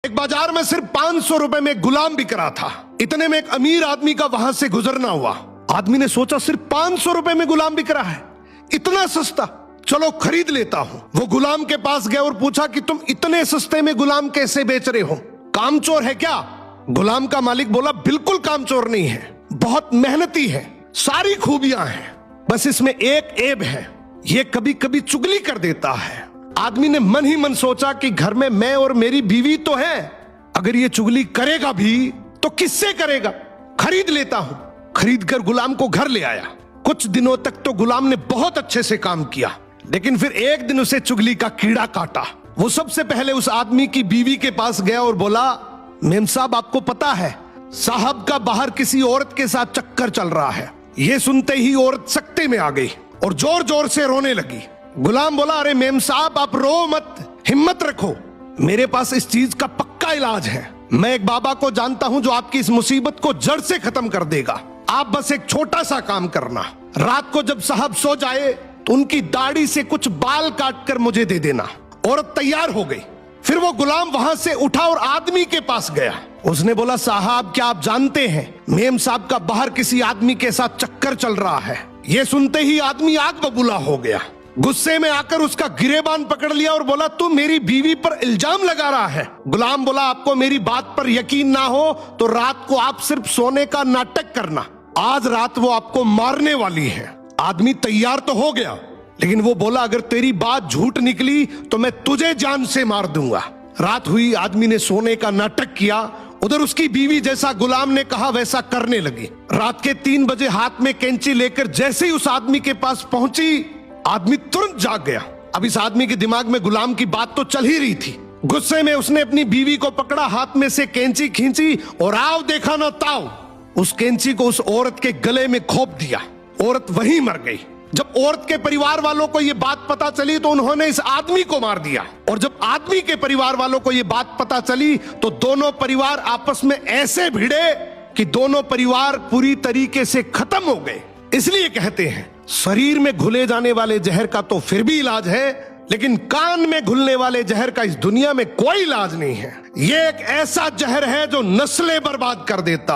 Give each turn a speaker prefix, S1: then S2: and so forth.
S1: एक बाजार में सिर्फ 500 रुपए में गुलाम बिक रहा था। इतने में एक अमीर आदमी का वहां से गुजरना हुआ। आदमी ने सोचा सिर्फ 500 रुपए में गुलाम बिक रहा है, इतना सस्ता, चलो खरीद लेता हूं। वो गुलाम के पास गया और पूछा कि तुम इतने सस्ते में गुलाम कैसे बेच रहे हो, कामचोर है क्या? गुलाम का मालिक बोला बिल्कुल कामचोर नहीं है, बहुत मेहनती है, सारी खूबियां हैं, बस इसमें एक ऐब है, ये कभी कभी चुगली कर देता है। आदमी ने मन ही मन सोचा कि घर में मैं और मेरी बीवी तो है, अगर ये चुगली करेगा भी तो किससे करेगा, खरीद लेता हूं। खरीद कर गुलाम को घर ले आया। कुछ दिनों तक तो गुलाम ने बहुत अच्छे से काम किया, लेकिन फिर एक दिन उसे चुगली का कीड़ा काटा। वो सबसे पहले उस आदमी की बीवी के पास गया और बोला, मेम साहब आपको पता है साहब का बाहर किसी औरत के साथ चक्कर चल रहा है। ये सुनते ही औरत सकते में आ गई और जोर जोर से रोने लगी। गुलाम बोला, अरे मेम साहब आप रो मत, हिम्मत रखो, मेरे पास इस चीज का पक्का इलाज है। मैं एक बाबा को जानता हूं जो आपकी इस मुसीबत को जड़ से खत्म कर देगा। आप बस एक छोटा सा काम करना, रात को जब साहब सो जाए तो उनकी दाढ़ी से कुछ बाल काट कर मुझे दे देना। औरत तैयार हो गई। फिर वो गुलाम वहां से उठा और आदमी के पास गया। उसने बोला, साहब क्या आप जानते हैं मेम साहब का बाहर किसी आदमी के साथ चक्कर चल रहा है। ये सुनते ही आदमी आग बबूला हो गया। गुस्से में आकर उसका गिरेबान पकड़ लिया और बोला, तू मेरी बीवी पर इल्जाम लगा रहा है। गुलाम बोला, आपको मेरी बात पर यकीन ना हो तो रात को आप सिर्फ सोने का नाटक करना, आज रात वो आपको मारने वाली है। आदमी तैयार तो हो गया, लेकिन वो बोला, अगर तेरी बात झूठ निकली तो मैं तुझे जान से मार दूंगा। रात हुई, आदमी ने सोने का नाटक किया। उधर उसकी बीवी जैसा गुलाम ने कहा वैसा करने लगी। रात के 3 बजे हाथ में कैंची लेकर जैसे ही उस आदमी के पास पहुंची, आदमी तुरंत जाग गया। अब इस आदमी के दिमाग में गुलाम की बात तो चल ही रही थी। गुस्से में उसने अपनी बीवी को पकड़ा, हाथ में से कैंची खींची और आओ देखा ना ताओ, उस कैंची को उस औरत के गले में खोप दिया। औरत वहीं मर गई। जब औरत के परिवार वालों को यह बात पता चली तो उन्होंने इस आदमी को मार दिया, और जब आदमी के परिवार वालों को यह बात पता चली तो दोनों परिवार आपस में ऐसे भिड़े कि दोनों परिवार पूरी तरीके से खत्म हो गए। इसलिए कहते हैं शरीर में घुले जाने वाले जहर का तो फिर भी इलाज है, लेकिन कान में घुलने वाले जहर का इस दुनिया में कोई इलाज नहीं है। ये एक ऐसा जहर है जो नस्लें बर्बाद कर देता।